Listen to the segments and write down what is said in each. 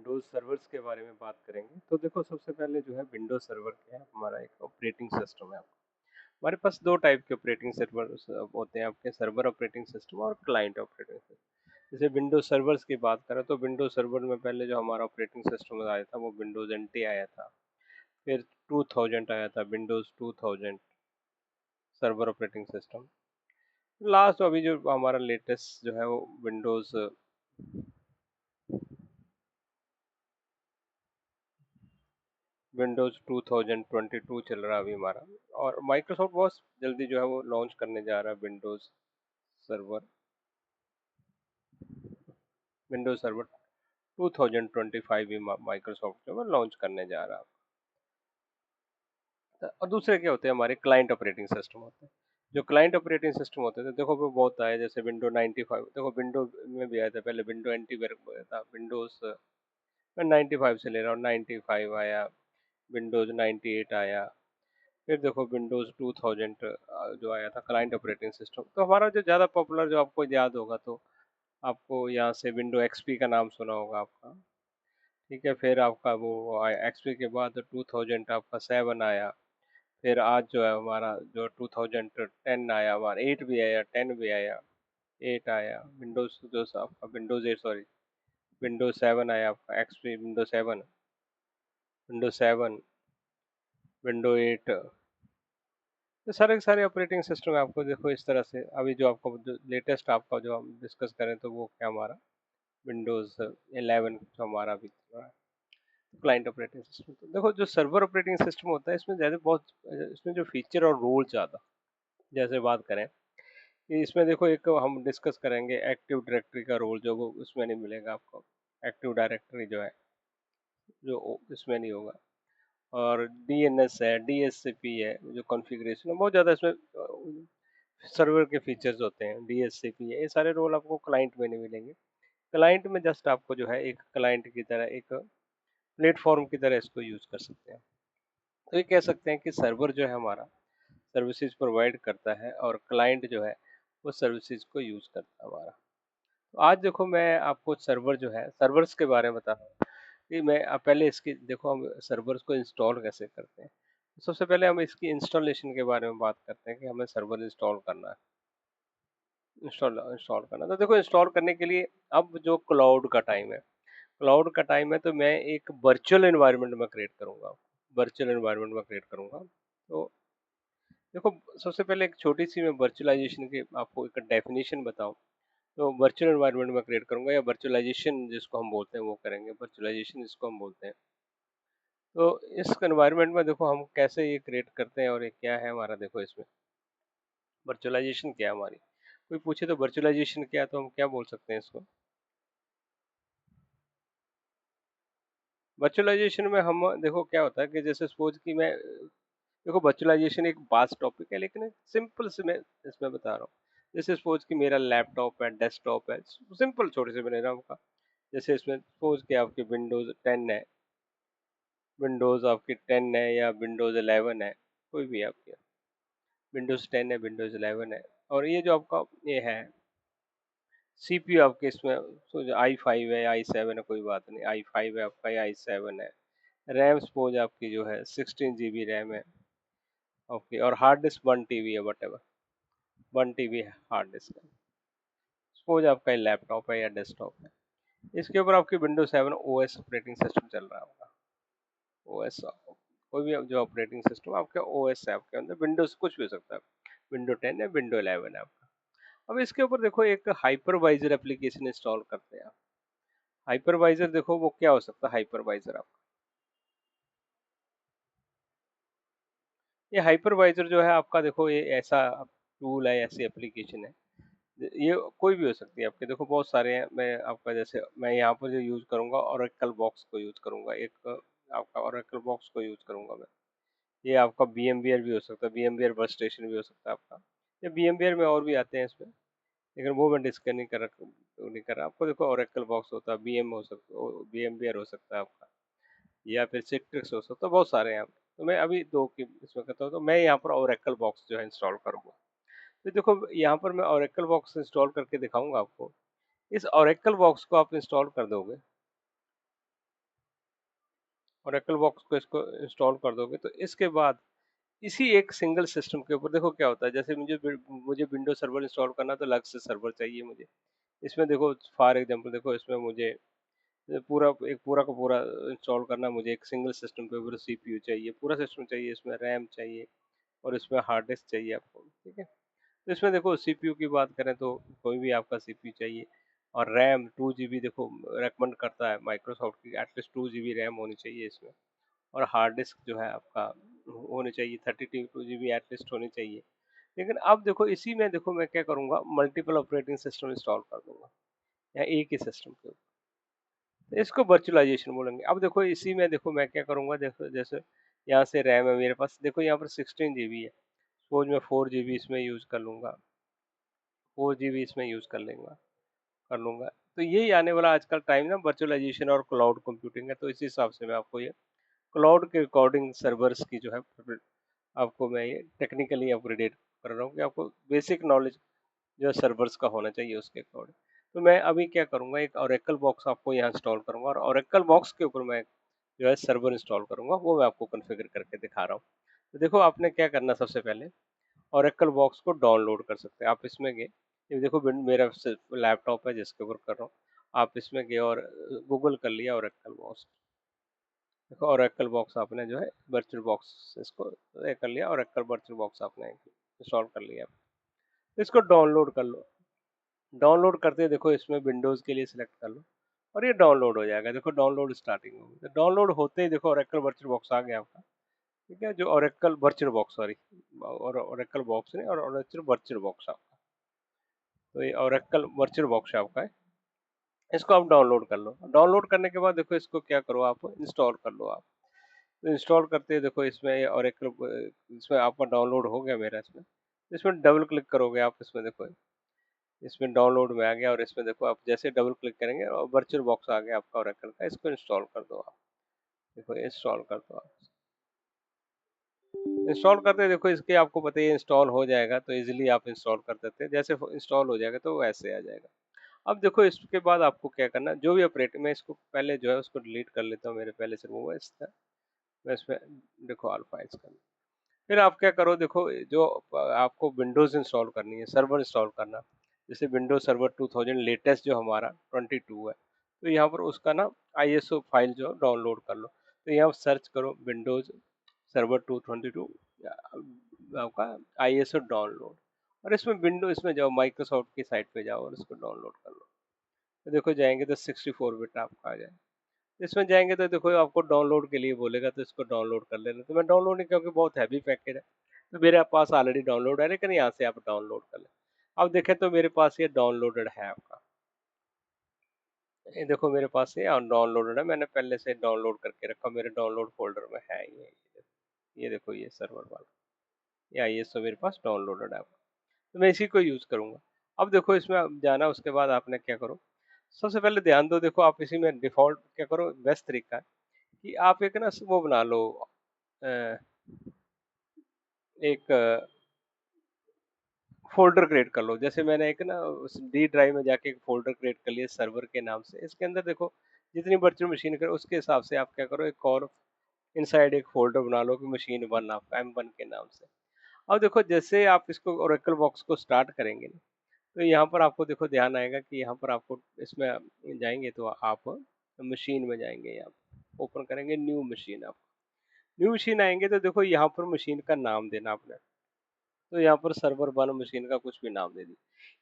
Windows servers के बारे में बात करेंगे तो देखो सबसे पहले जो है विंडोज सर्वर क्या है, हमारा एक ऑपरेटिंग सिस्टम है। हमारे पास दो टाइप के ऑपरेटिंग सर्वर होते हैं, आपके सर्वर ऑपरेटिंग सिस्टम और क्लाइंट ऑपरेटिंग सिस्टम। जैसे विंडोज सर्वर्स की बात करें तो विंडोज सर्वर में पहले जो हमारा ऑपरेटिंग सिस्टम आया था वो विंडोज एनटी आया था। फिर 2000 आया था, Windows 2000 server operating system. Last अभी जो हमारा लेटेस्ट जो है वो विंडोज 2022 चल रहा है अभी हमारा। और माइक्रोसॉफ्ट बहुत जल्दी जो है वो लॉन्च करने जा रहा है सर्वर विंडोज सर्वर 2025 भी माइक्रोसॉफ्ट जो है लॉन्च करने जा रहा है। और दूसरे क्या होते हैं, हमारे क्लाइंट ऑपरेटिंग सिस्टम होते हैं। जो क्लाइंट ऑपरेटिंग सिस्टम होते थे देखो वो बहुत आए, जैसे विंडो 95, देखो विंडो में भी आया था, पहले विंडो एंटीवायरस था, विंडोज मैं 95 से ले रहा हूँ, 95 आया, विंडोज 98 आया। फिर देखो विंडोज 2000 जो आया था क्लाइंट ऑपरेटिंग सिस्टम। तो हमारा जो ज़्यादा पॉपुलर जो आपको याद होगा तो आपको यहाँ से विंडो एक्सपी का नाम सुना होगा आपका। ठीक है, फिर आपका वो एक्सपी के बाद 2000 आपका 7 आया। फिर आज जो है हमारा जो 2010 आया, हमारा 8 भी आया, 10 भी आया, 8 आया, विंडोज जो आपका विंडोज 8, सॉरी विंडोज 7 आया आपका, एक्सपी विंडो 7, विंडो 7, विंडो 8। तो सारे के सारे ऑपरेटिंग सिस्टम आपको देखो इस तरह से। अभी जो आपको जो लेटेस्ट आपका जो हम डिस्कस करें तो वो क्या हमारा विंडोज 11 जो हमारा अभी चल रहा है क्लाइंट ऑपरेटिंग सिस्टम। तो देखो जो सर्वर ऑपरेटिंग सिस्टम होता है इसमें ज़्यादा बहुत, इसमें जो फीचर और रोल ज़्यादा, जैसे बात करें कि इसमें देखो एक हम डिस्कस करेंगे एक्टिव डायरेक्टरी का रोल, जो वो उसमें नहीं मिलेगा आपको। एक्टिव डायरेक्टरी जो है जो इसमें नहीं होगा। और डीएनएस है, डीएचसीपी है, जो कॉन्फ़िगरेशन है बहुत ज़्यादा इसमें सर्वर के फीचर्स होते हैं, डीएचसीपी है, ये सारे रोल आपको क्लाइंट में नहीं मिलेंगे। क्लाइंट में जस्ट आपको जो है एक क्लाइंट की तरह, एक प्लेटफॉर्म की तरह इसको यूज कर सकते हैं। तो ये कह सकते हैं कि सर्वर जो है हमारा सर्विसेज प्रोवाइड करता है और क्लाइंट जो है वो सर्विसेज को यूज करता है हमारा। तो आज देखो मैं आपको सर्वर जो है सर्वर्स के बारे में बता रहा हूँ कि मैं पहले इसकी देखो हम सर्वर्स को इंस्टॉल कैसे करते हैं। सबसे पहले हम इसकी इंस्टॉलेशन के बारे में बात करते हैं कि हमें सर्वर इंस्टॉल करना है। इंस्टॉल इंस्टॉल करना तो देखो इंस्टॉल करने के लिए अब जो क्लाउड का टाइम है, क्लाउड का टाइम है, तो मैं एक वर्चुअल एनवायरनमेंट में क्रिएट करूंगा, वर्चुअल एनवायरनमेंट में क्रिएट करूंगा। तो देखो सबसे पहले एक छोटी सी मैं वर्चुअलाइजेशन की आपको एक डेफिनेशन बताऊं तो वर्चुअल एनवायरनमेंट में क्रिएट करूंगा, या वर्चुअलाइजेशन जिसको हम बोलते हैं वो करेंगे, वर्चुअलाइजेशन जिसको हम बोलते हैं। तो इस एनवायरनमेंट में देखो हम कैसे ये क्रिएट करते हैं और ये क्या है हमारा, देखो इसमें वर्चुअलाइजेशन क्या है हमारी। कोई पूछे तो वर्चुअलाइजेशन क्या है तो हम क्या बोल सकते हैं इसको। वर्चुअलाइजेशन में हम देखो क्या होता है कि जैसे सपोज कि मैं, देखो वर्चुअलाइजेशन एक वास्ट टॉपिक है लेकिन सिंपल से मैं इसमें बता रहा हूँ। जैसे सपोज कि मेरा लैपटॉप है, डेस्कटॉप है, सिंपल छोटे से बने रहा हूँ। जैसे इसमें सपोज कि आपकी विंडोज 10 है, विंडोज आपकी 10 है या विंडोज 11 है, कोई भी आपकी विंडोज 10 है, विंडोज 11 है। और ये जो आपका ये है सीपीयू आपके इसमें i5 है, i7 है, कोई बात नहीं, i5 है आपका या i7 है। रैम सपोज आपकी जो है 16 GB रैम है। ओके, और हार्ड डिस्क 1 TB है, वट एवर 1 TB है हार्ड डिस्क है। सपोज आपका ये लैपटॉप है या डेस्कटॉप है, इसके ऊपर आपकी विंडोज 7 ओएस ऑपरेटिंग सिस्टम चल रहा होगा। ओएस कोई भी जो ऑपरेटिंग सिस्टम आपका ओएस है, आपके अंदर विंडोज कुछ भी हो सकता है, विंडो 10 है, विंडो 11 है आपका। अब इसके ऊपर देखो एक हाइपरवाइजर एप्लीकेशन इंस्टॉल करते हैं आप। हाइपरवाइजर देखो वो क्या हो सकता है, हाइपरवाइजर आप, ये हाइपरवाइजर जो है आपका, देखो ये ऐसा टूल है, ऐसी एप्लीकेशन है, ये कोई भी हो सकती है आपके, देखो बहुत सारे हैं। मैं आपका जैसे मैं यहाँ पर जो यूज करूंगा ओरेकल बॉक्स को यूज करूंगा, एक आपका ओरेकल बॉक्स को यूज करूंगा मैं। ये आपका VMware भी हो सकता है, VMware वर्क स्टेशन भी हो सकता है आपका, या VMware में और भी आते हैं इसमें, लेकिन वो मैं डिस्कस नहीं कर रहा आपको। देखो ओरेकल बॉक्स होता है, बीएम हो सकता है, VMware हो सकता है आपका, या फिर सिट्रिक्स हो सकता है, बहुत सारे हैं। तो मैं अभी दो की इसमें करता हूँ, तो मैं यहाँ पर ओरेकल बॉक्स जो है इंस्टॉल करूंगा। तो देखो यहाँ पर मैं ओरेकल बॉक्स इंस्टॉल करके दिखाऊंगा आपको। इस ओरेकल बॉक्स को आप इंस्टॉल कर दोगे, ओरेकल बॉक्स को इसको इंस्टॉल कर दोगे तो इसके बाद इसी एक सिंगल सिस्टम के ऊपर देखो क्या होता है, जैसे मुझे विंडो सर्वर इंस्टॉल करना तो अलग से सर्वर चाहिए मुझे। इसमें देखो फॉर एग्जांपल देखो इसमें मुझे पूरा का पूरा इंस्टॉल करना, मुझे एक सिंगल सिस्टम के ऊपर सीपीयू चाहिए, पूरा सिस्टम चाहिए, इसमें रैम चाहिए और इसमें हार्ड डिस्क चाहिए आपको, ठीक है। तो इसमें देखो सीपीयू की बात करें तो कोई भी आपका सीपीयू चाहिए, और रैम 2 GB देखो रेकमेंड करता है माइक्रोसॉफ्ट की एटलीस्ट 2 GB रैम होनी चाहिए इसमें। और हार्ड डिस्क जो है आपका होनी चाहिए 32 GB एटलीस्ट होनी चाहिए। लेकिन अब देखो इसी में देखो मैं क्या करूंगा, मल्टीपल ऑपरेटिंग सिस्टम इंस्टॉल कर दूंगा या एक ही सिस्टम के ऊपर, तो इसको वर्चुअलाइजेशन बोलेंगे। अब देखो इसी में देखो मैं क्या करूंगा, देखो जैसे यहाँ से रैम है मेरे पास, देखो यहाँ पर 16 GB है, सपोज मैं 4 GB इसमें यूज कर लूंगा, 4 GB इसमें यूज कर लूंगा। तो यही आने वाला आजकल टाइम ना वर्चुअलाइजेशन और क्लाउड कंप्यूटिंग है। तो इस हिसाब से मैं आपको ये क्लाउड के अकॉर्डिंग सर्वर्स की जो है आपको मैं ये टेक्निकली अपग्रेडेड कर रहा हूँ कि आपको बेसिक नॉलेज जो सर्वर्स का होना चाहिए उसके अकॉर्डिंग। तो मैं अभी क्या करूँगा, एक ओरेकल बॉक्स आपको यहाँ इंस्टॉल करूँगा और ओरेकल बॉक्स के ऊपर मैं जो है सर्वर इंस्टॉल करूँगा, वो मैं आपको कॉन्फ़िगर करके दिखा रहा हूँ। तो देखो आपने क्या करना, सबसे पहले ओरेकल बॉक्स को डाउनलोड कर सकते हैं आप। इसमें गए, ये देखो मेरा लैपटॉप है जिसके ऊपर कर रहा हूँ, आप इसमें गए और गूगल कर लिया ओरेकल बॉक्स। देखो ओरेकल बॉक्स आपने जो है वर्चुअल बॉक्स इसको ये कर लिया, ओरेकल वर्चुअल बॉक्स आपने इंस्टॉल कर लिया। इसको डाउनलोड कर लो। डाउनलोड करते देखो इसमें विंडोज के लिए सिलेक्ट कर लो और ये डाउनलोड हो जाएगा। देखो डाउनलोड स्टार्टिंग होगी, तो डाउनलोड होते ही देखो ओरेकल वर्चुअल बॉक्स आ गया आपका, ठीक है। जो ओरेकल वर्चुअल बॉक्स, सॉरी, और ओरेकल बॉक्स नहीं, और ओरेकल वर्चुअल बॉक्स आपका, तो ये ओरेकल वर्चुअल बॉक्स आपका है। इसको आप डाउनलोड कर लो। डाउनलोड करने के बाद देखो इसको क्या करो, आप इंस्टॉल कर लो आप। तो इंस्टॉल करते देखो इसमें ओरेकल, इसमें आपका डाउनलोड हो गया मेरा, इसमें इसमें डबल क्लिक करोगे आप, इसमें देखो इसमें डाउनलोड में आ गया, और इसमें देखो आप जैसे डबल क्लिक करेंगे और वर्चुअल बॉक्स आ गया आपका ओरेकल का। इसको इंस्टॉल कर दो आप। देखो इंस्टॉल कर दो आप। इंस्टॉल करते देखो इसके आपको पता ही इंस्टॉल हो जाएगा, तो इजीली आप इंस्टॉल कर देते हैं। जैसे इंस्टॉल हो जाएगा तो वैसे आ जाएगा। अब देखो इसके बाद आपको क्या करना, जो भी ऑपरेटिंग, मैं इसको पहले जो है उसको डिलीट कर लेता हूँ, मेरे पहले से वो है इसका। मैं इसमें देखो अल्फा इसका, फिर आप क्या करो, देखो जो आपको विंडोज इंस्टॉल करनी है, सर्वर इंस्टॉल करना, जैसे विंडोज सर्वर 2000 लेटेस्ट जो हमारा 22 है, तो यहाँ पर उसका ना आईएसओ फाइल जो डाउनलोड कर लो। तो यहाँ सर्च करो विंडोज सर्वर 222 आपका आईएसओ डाउनलोड, और इसमें विंडो, इसमें जाओ माइक्रोसॉफ्ट की साइट पे जाओ और इसको डाउनलोड कर लो। तो देखो जाएंगे तो 64 बिट आपका आ जाए। इसमें जाएंगे तो देखो आपको डाउनलोड के लिए बोलेगा, तो इसको डाउनलोड कर लेना। तो मैं डाउनलोड नहीं, क्योंकि बहुत हैवी पैकेज है, तो मेरे पास ऑलरेडी डाउनलोड है, लेकिन यहाँ से आप डाउनलोड कर लें। अब देखें तो मेरे पास ये डाउनलोडेड है आपका, ये देखो मेरे पास ये डाउनलोडेड है, मैंने पहले से डाउनलोड करके रखा, मेरे डाउनलोड फोल्डर में है ये देखो ये सर्वर वाला, ये आईएसओ मेरे पास डाउनलोडेड है आपका। तो मैं इसी को यूज करूंगा। अब देखो इसमें अब जाना, उसके बाद आपने क्या करो, सबसे पहले ध्यान दो, देखो आप इसी में डिफॉल्ट क्या करो, बेस्ट तरीका है कि आप एक ना वो बना लो, अ, एक फोल्डर क्रिएट कर लो। जैसे मैंने एक ना डी ड्राइव में जाके एक फोल्डर क्रिएट कर लिया सर्वर के नाम से। इसके अंदर देखो जितनी वर्चुअल मशीन करो उसके हिसाब से आप क्या करो, एक और इनसाइड एक फोल्डर बना लो कि मशीन वन आपका M1 के नाम से। अब देखो जैसे आप इसको ओरेकल बॉक्स को स्टार्ट करेंगे ना, तो यहाँ पर आपको देखो ध्यान आएगा कि यहाँ पर आपको इसमें जाएंगे तो आप मशीन में जाएंगे, यहाँ ओपन करेंगे न्यू मशीन। आप न्यू मशीन आएंगे तो देखो यहाँ पर मशीन का नाम देना आपने। तो यहाँ पर सर्वर वन मशीन का कुछ भी नाम दे दी।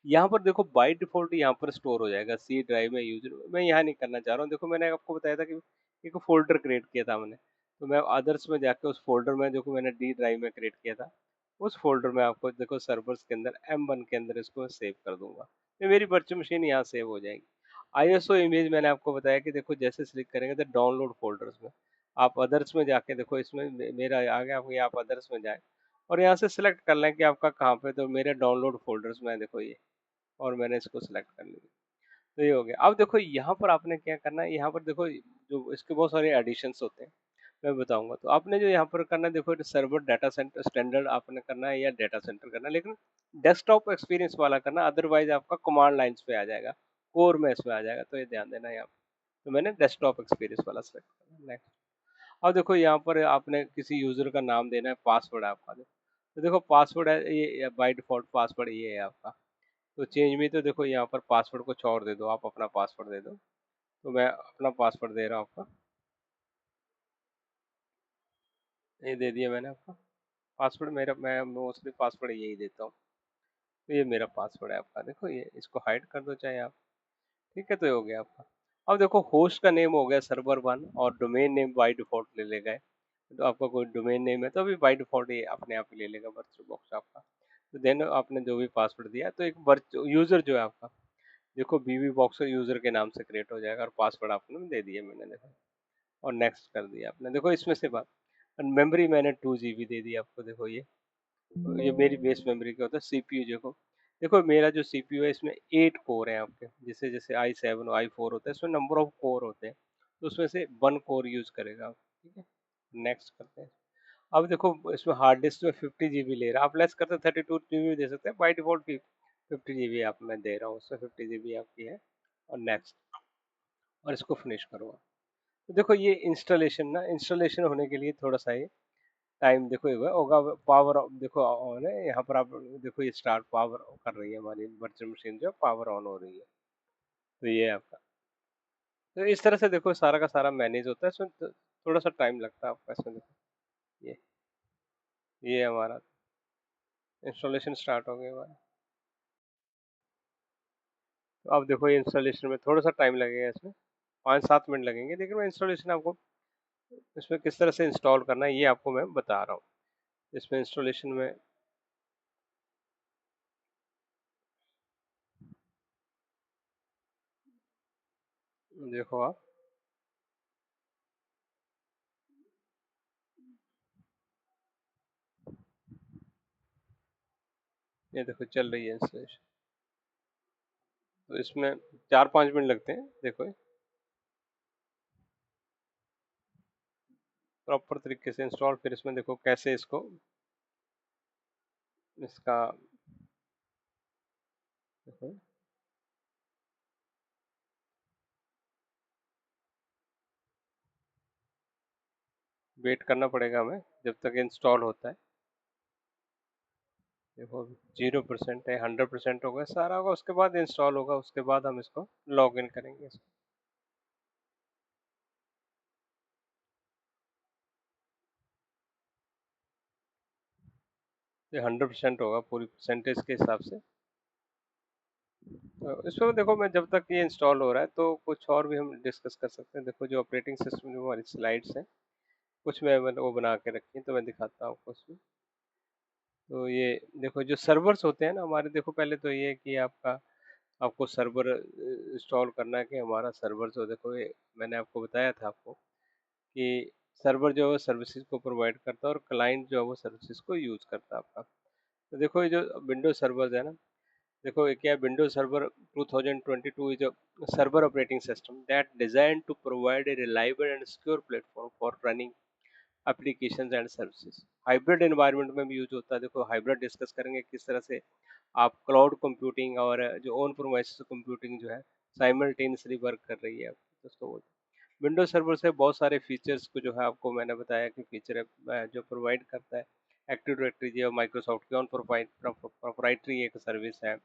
यहाँ पर देखो बाय डिफॉल्ट यहाँ पर स्टोर हो जाएगा सी ड्राइव में यूजर, मैं यहाँ नहीं करना चाह रहा हूँ। देखो मैंने आपको बताया था कि एक फोल्डर क्रिएट किया था मैंने, तो मैं अदर्स में जाके उस फोल्डर में, देखो मैंने डी ड्राइव में क्रिएट किया था, उस फोल्डर में आपको देखो सर्वर्स के अंदर M1 के अंदर इसको सेव कर दूंगा, तो मेरी वर्चुअल मशीन यहाँ सेव हो जाएगी। आईएसओ इमेज मैंने आपको बताया कि देखो जैसे सिलेक्ट करेंगे तो डाउनलोड फोल्डर्स में आप अदर्स में जाके देखो, इसमें मेरा आ गया, आपको आप अदर्स में जाए और यहाँ से सिलेक्ट कर लें कि आपका कहाँ पे, तो मेरे डाउनलोड फोल्डर्स में देखो ये, और मैंने इसको सिलेक्ट कर लिया। तो ये हो गया। अब देखो यहाँ पर आपने क्या करना है, यहाँ पर देखो जो इसके बहुत सारे एडिशंस होते हैं, मैं बताऊंगा। तो आपने जो यहाँ पर करना है, देखो सर्वर डाटा सेंटर स्टैंडर्ड आपने करना है या डाटा सेंटर करना है, लेकिन डेस्कटॉप एक्सपीरियंस वाला करना, अदरवाइज आपका कमांड लाइन्स पे आ जाएगा, कोर में इसमें आ जाएगा, तो ये ध्यान देना है यहाँ। तो मैंने डेस्कटॉप एक्सपीरियंस वाला सेलेक्ट करना। अब देखो यहाँ पर आपने किसी यूजर का नाम देना है, पासवर्ड आपका तो देखो पासवर्ड है ये बाय डिफॉल्ट पासवर्ड ये है आपका। तो चेंज में तो देखो यहाँ पर पासवर्ड कुछ और दे दो, आप अपना पासवर्ड दे दो। तो मैं अपना पासवर्ड दे रहा हूँ आपका, ये दे दिया मैंने आपका पासवर्ड। मेरा मैं मोस्टली पासवर्ड यही देता हूँ। तो ये मेरा पासवर्ड है आपका, देखो ये इसको हाइड कर दो चाहे आप। ठीक है, तो ये हो गया आपका। अब देखो होस्ट का नेम हो गया सर्वर वन, और डोमेन नेम बाय डिफॉल्ट ले लेगा। तो आपका कोई डोमेन नेम है तो अभी बाय डिफॉल्ट ये अपने आप ही ले लेगा वर्चुअल बॉक्स आपका। तो देन आपने जो भी पासवर्ड दिया तो एक यूजर जो है आपका, देखो बीवी बॉक्स यूजर के नाम से क्रिएट हो जाएगा, और पासवर्ड आपने दे दिया मैंने, देखो और नेक्स्ट कर दिया आपने। देखो इसमें से बात, मेमोरी मैंने 2 GB दे दी आपको। देखो ये मेरी बेस मेमोरी का होता है। सीपीयू देखो, देखो मेरा जो सीपीयू है इसमें 8 कोर है आपके, जैसे जैसे i7 और i4 होता है इसमें नंबर ऑफ कोर होते हैं, तो उसमें से 1 कोर यूज करेगा आप। ठीक है, नेक्स्ट करते हैं। अब देखो इसमें हार्ड डिस्क जो 50 GB ले रहा है, आप लेस करते 32 GB दे सकते हैं, बाई डिफॉल्ट 50 GB आप मैं दे रहा हूँ, उसमें 50 GB आपकी है। और नेक्स्ट, और इसको फिनिश करो। तो देखो ये इंस्टॉलेशन ना, इंस्टॉलेशन होने के लिए थोड़ा सा ये टाइम देखो ये होगा। पावर देखो ऑन है यहाँ पर, आप देखो ये स्टार्ट पावर कर रही है हमारी वर्चुअल मशीन, जो पावर ऑन हो रही है। तो ये है आपका। तो इस तरह से देखो सारा का सारा मैनेज होता है इसमें, थोड़ा सा टाइम लगता है आपका इसमें। देखो ये ये हमारा इंस्टॉलेशन स्टार्ट हो गया हमारा। तो अब देखो ये इंस्टॉलेशन में थोड़ा सा टाइम लगेगा इसमें, 5-7 मिनट लगेंगे, लेकिन मैं इंस्टॉलेशन आपको इसमें किस तरह से इंस्टॉल करना है ये आपको मैं बता रहा हूँ। इसमें इंस्टॉलेशन में देखो आप, ये देखो चल रही है इंस्टॉलेशन। तो इसमें 4-5 मिनट लगते हैं। देखो प्रॉपर तरीके से इंस्टॉल, फिर इसमें देखो कैसे इसको इसका देखो वेट करना पड़ेगा हमें जब तक इंस्टॉल होता है। देखो 0% है, 100% होगा, सारा होगा, उसके बाद इंस्टॉल होगा, उसके बाद हम इसको लॉग इन करेंगे। ये 100% होगा पूरी परसेंटेज के हिसाब से। तो इसमें देखो मैं जब तक ये इंस्टॉल हो रहा है तो कुछ और भी हम डिस्कस कर सकते हैं। देखो जो ऑपरेटिंग सिस्टम जो हमारी स्लाइड्स हैं, कुछ मैंने वो बना के रखी है, तो मैं दिखाता हूँ आपको उसमें। तो ये देखो जो सर्वर्स होते हैं ना हमारे, देखो पहले तो ये है कि आपका आपको सर्वर इंस्टॉल करना है, कि हमारा सर्वर जो देखो ये मैंने आपको बताया था आपको कि सर्वर जो है सर्विसेज को प्रोवाइड करता है, और क्लाइंट जो है वो सर्विसेज को यूज करता है आपका। तो देखो ये जो विंडोज सर्वर है ना, देखो ये क्या, Windows server 2022 is a server operating system that design to provide a reliable and secure platform for running applications and services. Hybrid environment में भी यूज होता है। देखो हाइब्रिड डिस्कस करेंगे किस तरह से आप क्लाउड कंप्यूटिंग और जो ऑन प्रोमाइस कंप्यूटिंग जो है साइमल्टेनियसली वर्क कर रही है दोस्तों। विंडोज सर्वर से बहुत सारे फीचर्स को जो है आपको मैंने बताया कि फीचर है जो प्रोवाइड करता है। एक्टिव डायरेक्टरी जो माइक्रोसॉफ्ट की ऑन प्रोप्राइटरी एक सर्विस है।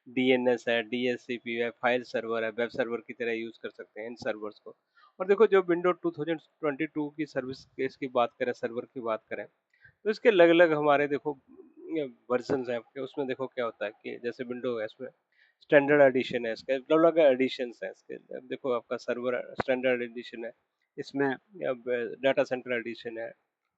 डीएनएस है, डीएचसीपी है, फाइल सर्वर है, वेब सर्वर की तरह यूज कर सकते हैं इन सर्वर्स को। और देखो जो विंडो 2022 की सर्विस केस की बात करें, सर्वर की बात करें, तो इसके अलग अलग हमारे देखो वर्जन है आपके। उसमें देखो क्या होता है कि जैसे विंडो है इसमें स्टैंडर्ड एडिशन है, इसके अलग अलग एडिशन है इसके। अब देखो आपका सर्वर स्टैंडर्ड एडिशन है, इसमें डाटा सेंटर एडिशन है,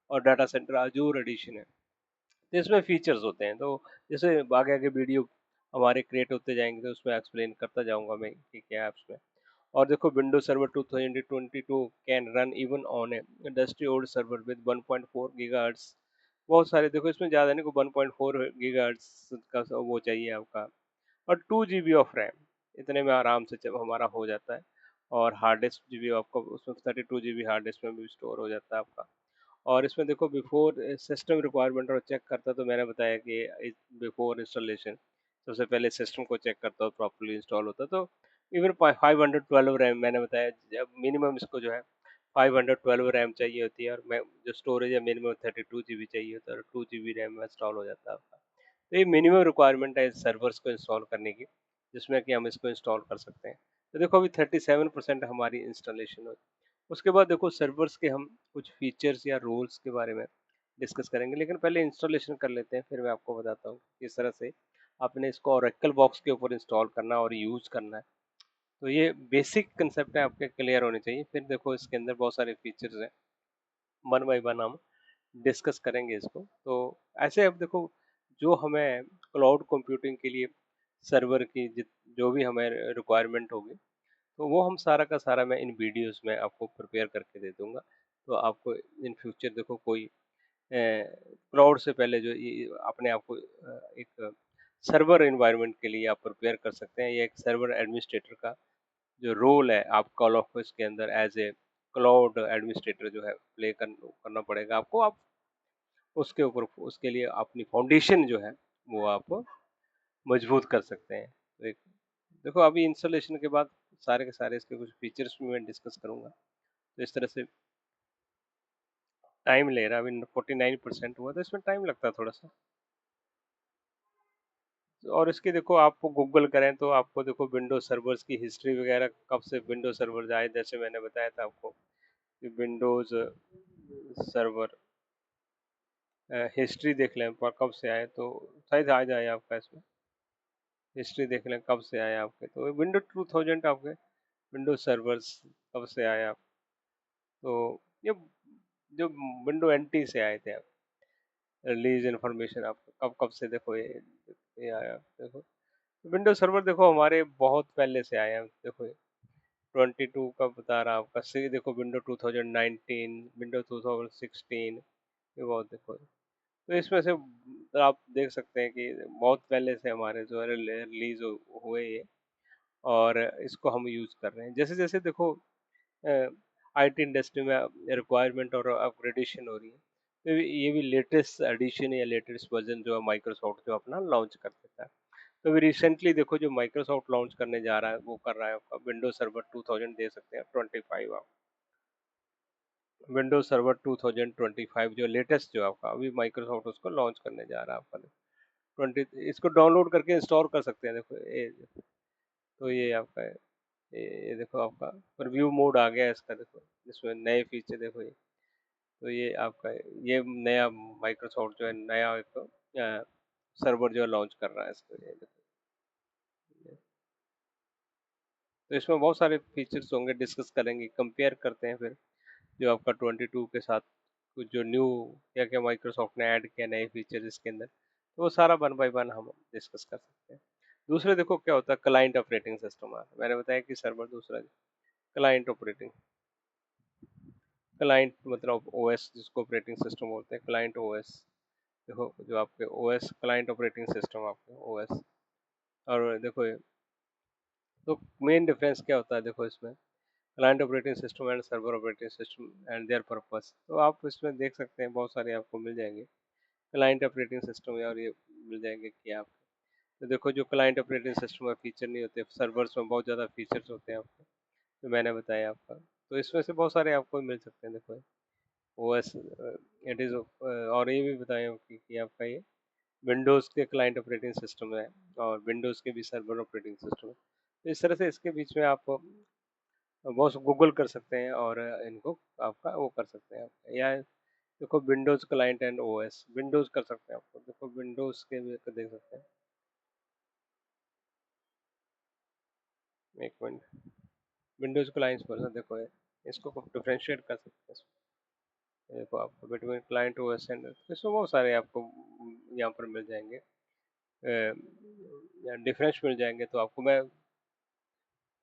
और डाटा सेंटर अजूर एडिशन है। तो इसमें फीचर्स होते हैं, तो जैसे आगे आगे वीडियो हमारे क्रिएट होते जाएंगे तो उसमें एक्सप्लेन करता जाऊंगा मैं कि क्या है उसमें। और देखो Windows server 2022 can run even on A industry old server with 1.4 gigahertz. बहुत सारे देखो इसमें ज़्यादा नहीं को 1.4 गीगाहर्ट्ज का वो चाहिए आपका, और 2 GB ऑफ रैम, इतने में आराम से जब हमारा हो जाता है। और हार्ड डिस्क जीबी आपका उसमें 32 GB हार्ड डिस्क में भी स्टोर हो जाता है आपका। और इसमें देखो बिफोर सिस्टम रिक्वायरमेंट और चेक करता, तो मैंने बताया कि बिफोर इंस्टॉलेशन सबसे पहले सिस्टम को चेक करता और प्रॉपरली इंस्टॉल होता। तो इवन 512 रैम मैंने बताया, जब मिनिमम इसको जो है 512 रैम चाहिए होती है, और मैं जो स्टोरेज है मिनिमम 32 GB चाहिए होता है, और 2 GB रैम में इंस्टॉल हो जाता है आपका। तो ये मिनिमम रिक्वायरमेंट है सर्वर्स को इंस्टॉल करने की, जिसमें कि हम इसको इंस्टॉल कर सकते हैं। तो देखो अभी 37% हमारी इंस्टॉलेशन हुई। उसके बाद देखो सर्वर्स के हम कुछ फीचर्स या रोल्स के बारे में डिस्कस करेंगे, लेकिन पहले इंस्टॉलेशन कर लेते हैं, फिर मैं आपको बताता हूँ किस तरह से आपने इसको ओरेकल बॉक्स के ऊपर इंस्टॉल करना और यूज करना है। तो ये बेसिक कंसेप्ट है, आपके क्लियर होने चाहिए। फिर देखो इसके अंदर बहुत सारे फीचर्स हैं, वन बाय वन हम डिस्कस करेंगे इसको। तो ऐसे अब देखो, जो हमें क्लाउड कंप्यूटिंग के लिए सर्वर की जो भी हमें रिक्वायरमेंट होगी, तो वो हम सारा का सारा मैं इन वीडियोस में आपको प्रिपेयर करके दे दूंगा। तो आपको इन फ्यूचर देखो कोई क्लाउड से पहले जो अपने आप को एक सर्वर एनवायरनमेंट के लिए आप प्रिपेयर कर सकते हैं। ये एक सर्वर एडमिनिस्ट्रेटर का जो रोल है, आप कॉल ऑफिस के अंदर एज ए क्लाउड एडमिनिस्ट्रेटर जो है प्ले करना पड़ेगा आपको। आप उसके ऊपर उसके लिए अपनी फाउंडेशन जो है वो आप मजबूत कर सकते हैं। तो एक देखो अभी इंस्टॉलेशन के बाद सारे के सारे इसके कुछ फीचर्स भी मैं डिस्कस करूंगा। तो इस तरह से टाइम ले रहा है, अभी 49% हुआ, तो इसमें टाइम लगता है थोड़ा सा। और इसकी देखो आपको गूगल करें तो आपको देखो विंडोज सर्वर्स की हिस्ट्री वगैरह, कब से विंडोज सर्वर आए, जैसे मैंने बताया था आपको कि विंडोज सर्वर हिस्ट्री देख लें पर कब से आए, तो शायद आ जाए आपका इसमें हिस्ट्री देख लें कब से आए आपके। तो विंडो 2000 आपके विंडोज सर्वर्स कब से आए आप, तो ये जो विंडो एनटी से आए थे आप, रिलीज इन्फॉर्मेशन आपको कब कब से देखो ये आया देखो। विंडोज सर्वर देखो हमारे बहुत पहले से आए हैं देखो, 22 का बता रहा आपका, सी देखो विंडो 2019, विंडो 2016, ये बहुत देखो। तो इसमें से आप देख सकते हैं कि बहुत पहले से हमारे जो है रिलीज हुए ये, और इसको हम यूज कर रहे हैं। जैसे जैसे देखो आईटी इंडस्ट्री में रिक्वायरमेंट और अपग्रेडेशन हो रही है, तो ये भी लेटेस्ट एडिशन या लेटेस्ट वर्जन जो है माइक्रोसॉफ्ट जो अपना लॉन्च कर देता है। तो अभी रिसेंटली देखो जो माइक्रोसॉफ्ट लॉन्च करने जा रहा है वो कर रहा है आपका विंडोज सर्वर 2000 दे सकते हैं 25 आप, विंडोज सर्वर 2025 जो लेटेस्ट जो आपका अभी माइक्रोसॉफ्ट उसको लॉन्च करने जा रहा है आपका। इसको डाउनलोड करके इंस्टॉल कर सकते हैं देखो ये। तो ये आपका है, ये देखो आपका प्रीव्यू मोड आ गया है इसका देखो, इसमें नए फीचर देखो ये। तो ये आपका ये नया माइक्रोसॉफ्ट जो है नया एक सर्वर जो है लॉन्च कर रहा है इसको, ये देखो। तो इसमें बहुत सारे फीचर्स होंगे, डिस्कस करेंगे, कंपेयर करते हैं फिर जो आपका 22 के साथ कुछ जो न्यू क्या क्या माइक्रोसॉफ्ट ने ऐड किया नए फीचर इसके अंदर, तो वो सारा वन बाय वन हम डिस्कस कर सकते हैं। दूसरे देखो क्या होता है, क्लाइंट ऑपरेटिंग सिस्टम है, मैंने बताया कि सर्वर दूसरा, क्लाइंट ऑपरेटिंग, क्लाइंट मतलब ओएस जिसको ऑपरेटिंग सिस्टम बोलते हैं, क्लाइंट ओएस। देखो जो आपके ओएस क्लाइंट ऑपरेटिंग सिस्टम आपके ओएस, और देखो ये तो मेन डिफरेंस क्या होता है देखो इसमें, client operating system and server operating system and there purpose. तो आप इसमें देख सकते हैं बहुत सारे आपको मिल जाएंगे क्लाइंट ऑपरेटिंग सिस्टम, और ये मिल जाएंगे कि आप, तो देखो जो क्लाइंट ऑपरेटिंग सिस्टम में फीचर नहीं होते, सर्वर्स में बहुत ज़्यादा फीचर्स होते हैं आपको, तो मैंने बताया आपका। तो इसमें से बहुत सारे आपको मिल सकते हैं देखो, ओएस इट इज़, और ये भी बताया कि आपका ये विंडोज़ के क्लाइंट ऑपरेटिंग सिस्टम है, और विंडोज़ के भी सर्वर ऑपरेटिंग सिस्टम है। तो इस तरह से इसके बीच में आप बहुत गूगल कर सकते हैं, और इनको आपका वो कर सकते हैं आप, या देखो Windows client and OS, Windows कर सकते हैं आपको, देखो विंडोज़ के भी देख सकते हैं। एक मिनट, विंडोज़ क्लाइंट्स पर देखो ये, इसको डिफ्रेंशिएट कर सकते हैं। देखो आपको बिटवीन क्लाइंट ओएस एंड, इसमें बहुत सारे आपको यहाँ पर मिल जाएंगे, डिफरेंस मिल जाएंगे। तो आपको मैं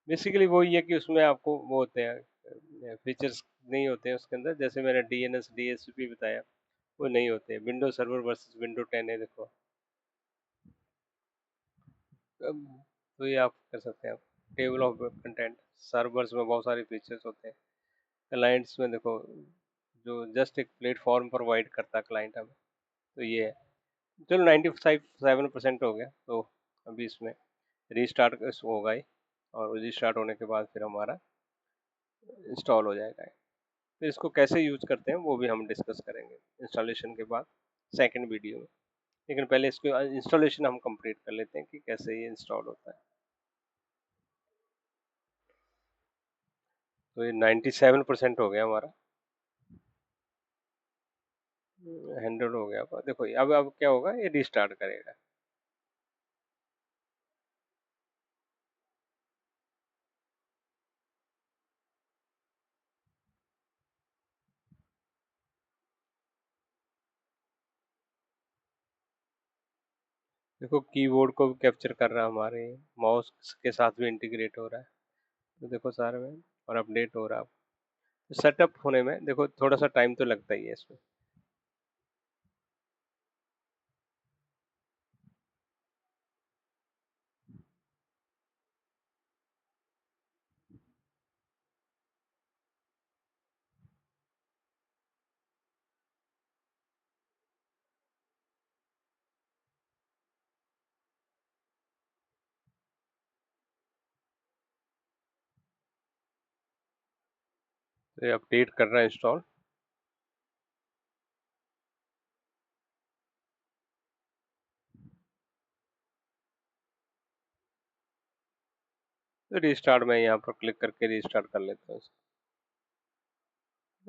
बेसिकली वही है कि उसमें आपको वो होते हैं फीचर्स नहीं होते हैं उसके अंदर, जैसे मैंने डीएनएस डीएसपी बताया वो नहीं होते हैं। विंडो सर्वर वर्सेस विंडो 10 है देखो। तो ये आप कर सकते हैं, टेबल ऑफ कंटेंट, सर्वर्स में बहुत सारे फीचर्स होते हैं, क्लाइंट्स में देखो जो जस्ट एक प्लेटफॉर्म प्रोवाइड करता है क्लाइंट हमें, तो ये है। चलो 97% हो गया, तो अभी इसमें रीस्टार्ट होगा ही, और रीस्टार्ट होने के बाद फिर हमारा इंस्टॉल हो जाएगा। तो इसको कैसे यूज करते हैं वो भी हम डिस्कस करेंगे इंस्टॉलेशन के बाद सेकंड वीडियो में। लेकिन पहले इसको इंस्टॉलेशन हम कंप्लीट कर लेते हैं कि कैसे ये इंस्टॉल होता है। तो ये 97% हो गया हमारा, 100 हो गया। अब देखो अब क्या होगा, ये रिस्टार्ट करेगा। देखो कीबोर्ड को भी कैप्चर कर रहा है हमारे, माउस के साथ भी इंटीग्रेट हो रहा है। तो देखो सारे में, और अपडेट हो रहा है। तो सेटअप होने में देखो थोड़ा सा टाइम तो लगता ही है इसमें। तो ये अपडेट कर रहा है इंस्टॉल। तो रिस्टार्ट में यहाँ पर क्लिक करके रिस्टार्ट कर लेते हैं इसको।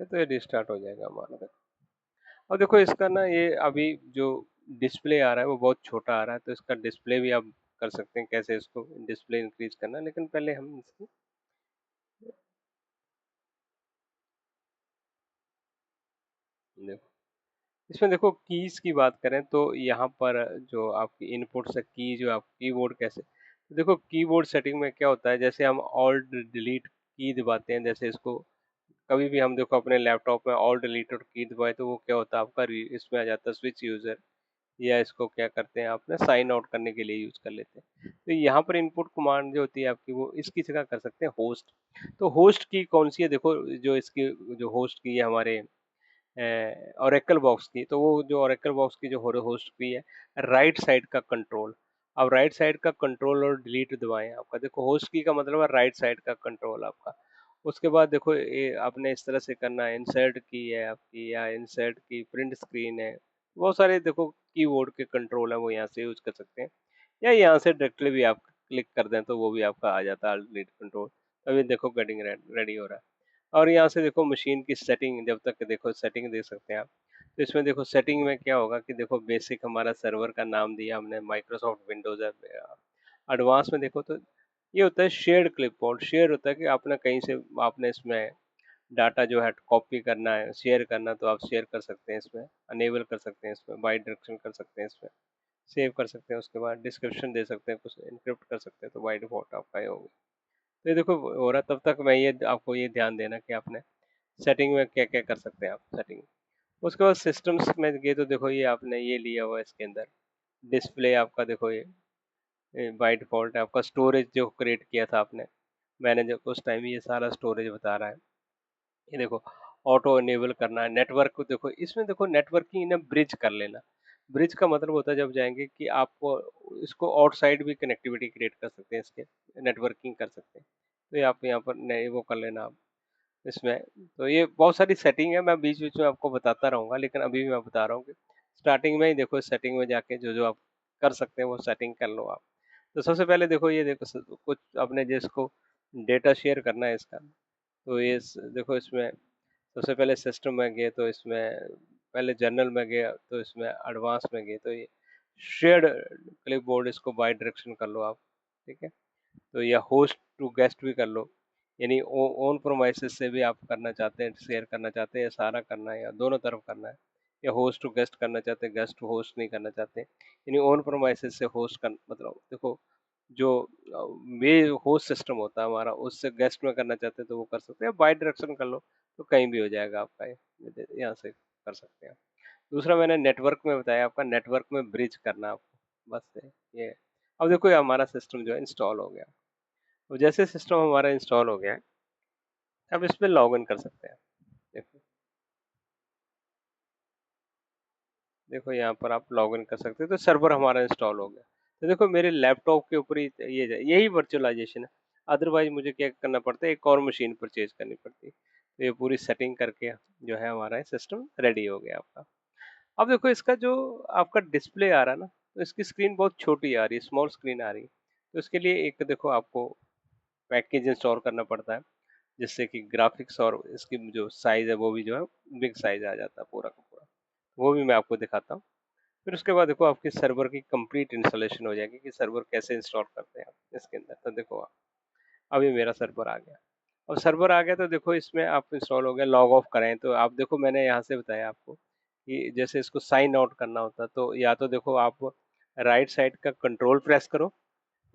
तो ये रिस्टार्ट हो जाएगा हमारा। देखो और देखो इसका ना, ये अभी जो डिस्प्ले आ रहा है वो बहुत छोटा आ रहा है, तो इसका डिस्प्ले भी आप कर सकते हैं कैसे इसको डिस्प्ले इंक्रीज करना। लेकिन पहले हम इसकी, देखो इसमें देखो कीज की बात करें तो यहाँ पर जो आपकी इनपुट्स है की, जो आप कीबोर्ड कैसे, तो देखो कीबोर्ड सेटिंग में क्या होता है, जैसे हम ऑल्ट डिलीट की दबाते हैं, जैसे इसको कभी भी हम देखो अपने लैपटॉप में ऑल डिलीट और की दबाए तो वो क्या होता है आपका इसमें आ जाता है स्विच यूजर, या इसको क्या करते हैं आपने साइन आउट करने के लिए यूज कर लेते हैं। तो यहाँ पर इनपुट कमांड जो होती है आपकी, वो इसकी जगह कर सकते हैं होस्ट। तो होस्ट की कौन सी है, देखो जो इसकी जो होस्ट की है हमारे ओरेकल बॉक्स की, तो वो जो ओरेकल बॉक्स की जो होस्ट की है, राइट साइड का कंट्रोल। अब राइट साइड का कंट्रोल और डिलीट दबाएं आपका, देखो होस्ट की का मतलब है राइट साइड का कंट्रोल आपका। उसके बाद देखो ये आपने इस तरह से करना है, इंसर्ट की है आपकी, या इंसर्ट की प्रिंट स्क्रीन है, बहुत सारे देखो कीबोर्ड के कंट्रोल है वो यहाँ से यूज कर सकते हैं। या यहाँ से डायरेक्टली भी आप क्लिक कर दें तो वो भी आपका आ जाता है डिलीट कंट्रोल। अभी देखो कटिंग रेडी हो रहा है। और यहाँ से देखो मशीन की सेटिंग, जब तक देखो सेटिंग देख सकते हैं आप। तो इसमें देखो सेटिंग में क्या होगा कि देखो बेसिक हमारा सर्वर का नाम दिया हमने माइक्रोसॉफ्ट विंडोज है। एडवांस में देखो तो ये होता है शेयर्ड क्लिपबोर्ड। शेयर होता है कि आपने कहीं से आपने इसमें डाटा जो है कॉपी करना है, शेयर करना, तो आप शेयर कर सकते हैं इसमें, अनेबल कर सकते हैं इसमें, बाई डायरेक्शन कर सकते हैं इसमें, सेव कर सकते हैं, उसके बाद डिस्क्रिप्शन दे सकते हैं, कुछ इनक्रिप्ट कर सकते हैं, तो बाई डिफॉल्ट आपका ये होगा। तो ये देखो हो रहा, तब तक मैं ये आपको ये ध्यान देना कि आपने सेटिंग में क्या क्या कर सकते हैं आप सेटिंग। उसके बाद सिस्टम्स में गए तो देखो ये आपने ये लिया हुआ है इसके अंदर डिस्प्ले आपका, देखो ये बाय डिफॉल्ट है आपका। स्टोरेज जो क्रिएट किया था आपने, मैंने जो उस टाइम, ये सारा स्टोरेज बता रहा है। ये देखो ऑटो इनेबल करना है, नेटवर्क को देखो इसमें देखो नेटवर्किंग ना ब्रिज कर लेना। ब्रिज का मतलब होता है जब जाएंगे कि आपको इसको आउटसाइड भी कनेक्टिविटी क्रिएट कर सकते हैं, इसके नेटवर्किंग कर सकते हैं। तो ये आप यहाँ पर वो कर लेना आप इसमें। तो ये बहुत सारी सेटिंग है, मैं बीच बीच में आपको बताता रहूंगा, लेकिन अभी भी मैं बता रहा हूँ कि स्टार्टिंग में ही देखो सेटिंग में जाके जो जो आप कर सकते हैं वो सेटिंग कर लो आप। तो सबसे पहले देखो ये देखो कुछ अपने जिसको डेटा शेयर करना है इसका, तो ये देखो इसमें सबसे पहले सिस्टम में गए तो इसमें, पहले जनरल में गया तो इसमें एडवांस में गए तो ये शेयर्ड क्लिपबोर्ड, इसको बाई डायरेक्शन कर लो आप। ठीक है, तो या होस्ट टू गेस्ट भी कर लो, यानी ओन प्रोमाइसेस से भी आप करना चाहते हैं, शेयर करना चाहते हैं, या सारा करना है, या दोनों तरफ करना है, या होस्ट टू गेस्ट करना चाहते हैं, गेस्ट टू होस्ट नहीं करना चाहते, यानी ओन प्रोमाइसेस से होस्ट कर, मतलब देखो जो वे होस्ट सिस्टम होता है हमारा उससे गेस्ट में करना चाहते हैं तो वो कर सकते हैं, बाई डायरेक्शन कर लो तो कहीं भी हो जाएगा आपका, यहाँ से कर सकते हैं। दूसरा मैंने नेटवर्क में बताया, आपका नेटवर्क में ब्रिज करना आपको, बस ये। अब देखो ये हमारा सिस्टम जो है इंस्टॉल हो गया। तो जैसे सिस्टम हमारा इंस्टॉल हो गया है, अब इस पे लॉग इन कर सकते हैं। देखो देखो यहाँ पर आप लॉग इन कर सकते हैं, तो सर्वर हमारा इंस्टॉल हो गया। तो देखो मेरे लैपटॉप के ऊपर ही यही वर्चुअलाइजेशन है। अदरवाइज मुझे क्या करना पड़ता है, एक और मशीन परचेज करनी पड़ती है। तो ये पूरी सेटिंग करके जो है हमारा सिस्टम रेडी हो गया आपका। अब देखो इसका जो आपका डिस्प्ले आ रहा है ना, तो इसकी स्क्रीन बहुत छोटी आ रही है, स्मॉल स्क्रीन आ रही है। तो इसके लिए एक देखो आपको पैकेज इंस्टॉल करना पड़ता है, जिससे कि ग्राफिक्स और इसकी जो साइज है वो भी जो है बिग साइज आ जाता है पूरा का पूरा। वो भी मैं आपको दिखाता हूँ। फिर उसके बाद देखो आपकी सर्वर की कंप्लीट इंस्टॉलेशन हो जाएगी कि सर्वर कैसे इंस्टॉल करते हैं आप इसके अंदर। तो देखो आप, अभी मेरा सर्वर आ गया। अब सर्वर आ गया तो देखो इसमें आप इंस्टॉल हो गया, लॉग ऑफ करें तो आप देखो मैंने यहाँ से बताया आपको कि जैसे इसको साइन आउट करना होता है, तो या तो देखो आप राइट साइड का कंट्रोल प्रेस करो,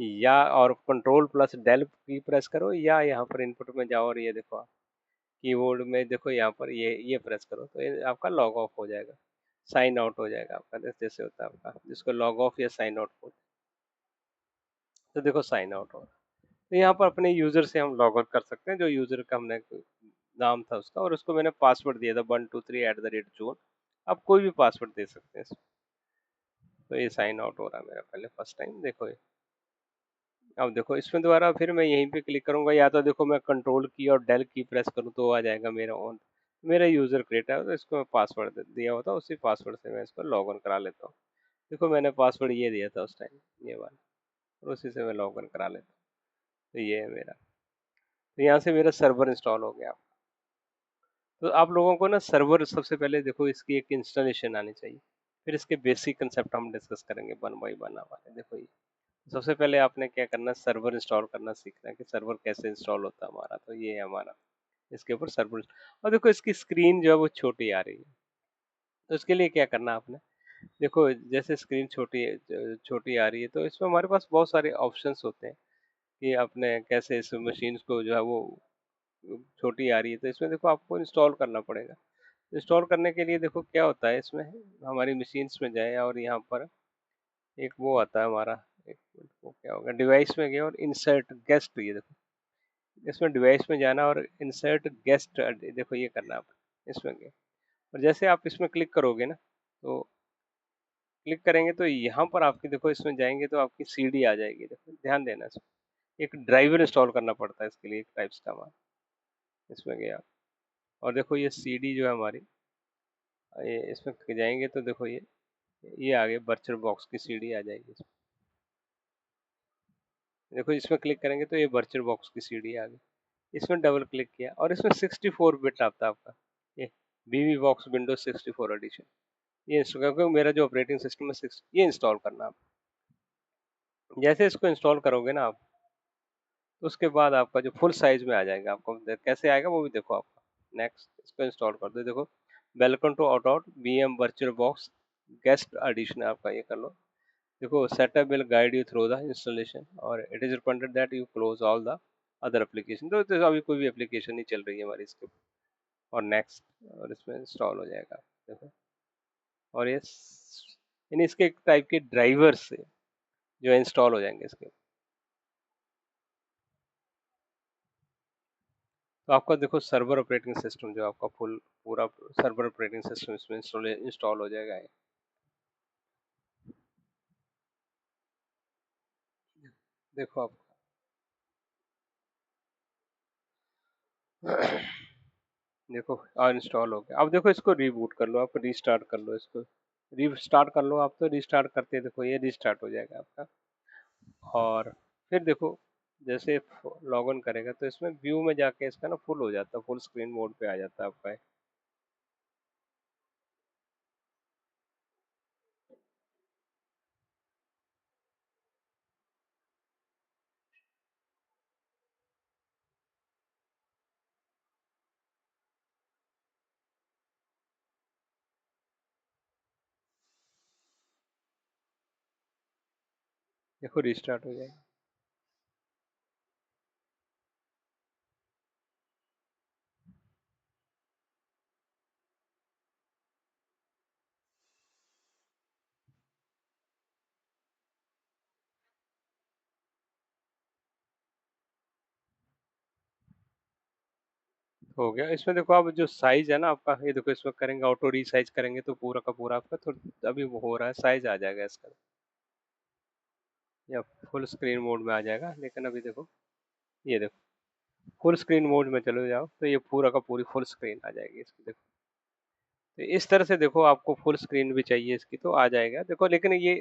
या और कंट्रोल प्लस डेल की प्रेस करो, या यहाँ पर इनपुट में जाओ और ये देखो आप कीबोर्ड में देखो यहाँ पर ये प्रेस करो, तो ये आपका लॉग ऑफ हो जाएगा, साइन आउट हो जाएगा आपका। जैसे होता है आपका जिसको लॉग ऑफ या साइन आउट बोलते हैं। तो देखो साइन आउट हो, तो यहाँ पर अपने यूजर से हम लॉग आउट कर सकते हैं, जो यूजर का हमने नाम था उसका, और उसको मैंने पासवर्ड दिया था 123@जोन। आप कोई भी पासवर्ड दे सकते हैं इसमें। तो ये साइन आउट हो रहा है मेरा पहले फर्स्ट टाइम, देखो ये। अब देखो इसमें दोबारा फिर मैं यहीं पे क्लिक करूंगा, या तो देखो मैं कंट्रोल की और डेल की प्रेस करूँ तो आ जाएगा मेरा ऑन। मेरा यूजर क्रिएट है तो इसको मैं पासवर्ड दिया होता, उसी पासवर्ड से मैं इसको लॉग इन करा लेता हूँ। देखो मैंने पासवर्ड ये दिया था उस टाइम, ये वाला, और उसी से मैं लॉग इन करा लेता हूँ। तो ये है मेरा। तो यहाँ से मेरा सर्वर इंस्टॉल हो गया। तो आप लोगों को ना सर्वर सबसे पहले देखो इसकी एक इंस्टॉलेशन आनी चाहिए, फिर इसके बेसिक कंसेप्ट हम डिस्कस करेंगे वन बाई वन हमारे। देखो ये सबसे पहले आपने क्या करना है, सर्वर इंस्टॉल करना सीखना है कि सर्वर कैसे इंस्टॉल होता है हमारा। तो ये है हमारा, इसके ऊपर सर्वर। और देखो इसकी स्क्रीन जो है वो छोटी आ रही है, तो इसके लिए क्या करना है आपने, देखो जैसे स्क्रीन छोटी आ रही है, तो इसमें हमारे पास बहुत सारे ऑप्शंस होते हैं कि आपने कैसे इस मशीन को जो है वो छोटी आ रही है, तो इसमें देखो आपको इंस्टॉल करना पड़ेगा। इंस्टॉल करने के लिए देखो क्या होता है इसमें, हमारी मशीन्स में जाए और यहाँ पर एक वो आता है हमारा, एक मिनट, वो क्या होगा, डिवाइस में गए और इंसर्ट गेस्ट, ये देखो इसमें डिवाइस में जाना और इंसर्ट गेस्ट, देखो ये करना आप इसमें गए। और जैसे आप इसमें क्लिक करोगे ना, तो क्लिक करेंगे तो यहाँ पर आपकी देखो इसमें जाएंगे तो आपकी सीडी आ जाएगी। देखो ध्यान देना इसमें, एक ड्राइवर इंस्टॉल करना पड़ता है इसके लिए, एक टाइप्स का हमारा। इसमें गया और देखो ये सीडी जो है हमारी, ये इसमें जाएंगे तो देखो ये आगे वर्चुअल बॉक्स की सीडी आ जाएगी इसमें। देखो इसमें क्लिक करेंगे तो ये वर्चुअल बॉक्स की सीडी आ गई। इसमें डबल क्लिक किया और इसमें 64 बिट आता है आपका, ये बीवी बॉक्स विंडोज 64 एडिशन। ये इंस्टॉल, क्योंकि मेरा जो ऑपरेटिंग सिस्टम है सिक्स, ये इंस्टॉल करना आप। जैसे इसको इंस्टॉल करोगे ना आप, तो उसके बाद आपका जो फुल साइज में आ जाएगा, आपको कैसे आएगा वो भी देखो आपका। नेक्स्ट इसको इंस्टॉल कर दो, देखो वेलकम टू ऑटोट VM virtual box guest addition, आपका ये कर लो। देखो setup will guide you through the installation और it is recommended that you close all the other application. तो अभी कोई भी एप्लीकेशन नहीं चल रही है हमारी इसके ऊपर। और नेक्स्ट, और इसमें इंस्टॉल हो जाएगा देखो। और ये यानी इसके एक टाइप के ड्राइवर्स जो इंस्टॉल हो जाएंगे इसके। तो आपका देखो सर्वर ऑपरेटिंग सिस्टम जो आपका फुल पूरा सर्वर ऑपरेटिंग सिस्टम इसमें इंस्टॉल हो जाएगा। देखो आप, देखो और इंस्टॉल हो गया। अब देखो इसको रीबूट कर लो, आप रीस्टार्ट कर लो, इसको रीस्टार्ट कर लो आप। तो रीस्टार्ट करते देखो ये रीस्टार्ट हो जाएगा आपका। और फिर देखो जैसे लॉग इन करेगा तो इसमें व्यू में जाके इसका ना फुल हो जाता है, फुल स्क्रीन मोड पे आ जाता है आपका। देखो रीस्टार्ट हो जाएगा। हो गया। इसमें देखो आप जो साइज है ना आपका, ये देखो इसमें करेंगे ऑटो रीसाइज करेंगे तो पूरा का पूरा आपका, तो अभी वो हो रहा है, साइज आ जाएगा इसका, या फुल स्क्रीन मोड में आ जाएगा। लेकिन अभी देखो, ये देखो फुल स्क्रीन मोड में चले जाओ तो ये पूरा का पूरी फुल स्क्रीन आ जाएगी इसकी, देखो। तो इस तरह से देखो, आपको फुल स्क्रीन भी चाहिए इसकी तो आ जाएगा, देखो। लेकिन ये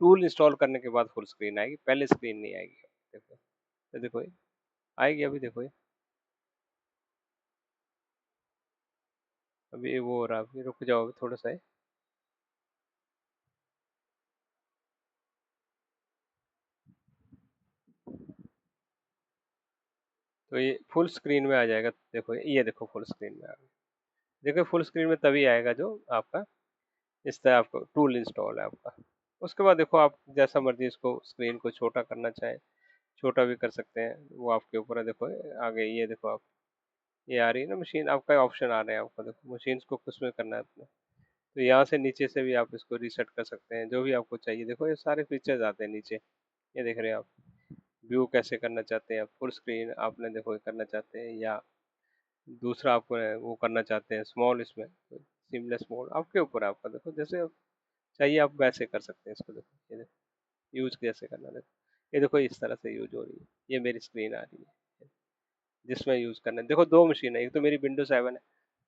टूल इंस्टॉल करने के बाद फुल स्क्रीन आएगी, पहले स्क्रीन नहीं आएगी। देखो, तो देखो ये आएगी अभी, देखो ये अभी वो हो रहा है, अभी रुक जाओ अभी थोड़ा सा है। तो ये फुल स्क्रीन में आ जाएगा, देखो ये देखो फुल स्क्रीन में आ गया। देखो फुल स्क्रीन में तभी आएगा जो आपका इस तरह आपको टूल इंस्टॉल है आपका। उसके बाद देखो आप जैसा मर्जी इसको स्क्रीन को छोटा करना चाहे छोटा भी कर सकते हैं, वो आपके ऊपर है। देखो आगे ये देखो आप, ये आ रही है ना मशीन, आपका ऑप्शन आ रहा है आपका, देखो मशीन को किस में करना है अपने। तो यहाँ से नीचे से भी आप इसको रीसेट कर सकते हैं, जो भी आपको चाहिए। देखो ये सारे फीचर्स आते हैं नीचे, ये देख रहे हैं आप। व्यू कैसे करना चाहते हैं आप, फुल स्क्रीन आपने देखो ये करना चाहते हैं, या दूसरा आप वो करना चाहते हैं स्मॉल, इसमें सीमलेस मोड आपके ऊपर है आपका। देखो जैसे आप चाहिए आप वैसे कर सकते हैं इसको। देखो ये देखो यूज कैसे करना, देखो ये देखो इस तरह से यूज हो रही है, ये मेरी स्क्रीन आ रही है जिसमें यूज करना है। देखो दो मशीन है, एक तो मेरी विंडो 7 है,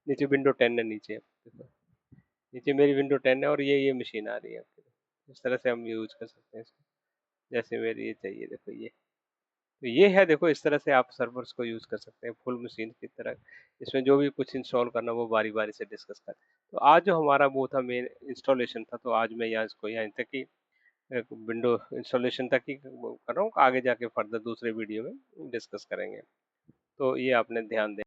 नीचे विंडो 10 है नीचे, देखो नीचे मेरी विंडो 10 है और ये मशीन आ रही है आपकी। इस तरह से हम यूज कर सकते हैं इसको, जैसे मेरी ये चाहिए। देखो ये तो ये है, देखो इस तरह से आप सर्वर्स को यूज कर सकते हैं फुल मशीन की तरह। इसमें जो भी कुछ इंस्टॉल करना वो बारी बारी से डिस्कस कर। तो आज जो हमारा वो था मेन इंस्टॉलेशन था, तो आज मैं यहाँ इसको यहाँ तक ही विंडो इंस्टॉलेशन तक ही वो कर रहा हूँ। आगे जाके फर्दर दूसरे वीडियो में डिस्कस करेंगे। तो ये आपने ध्यान दें।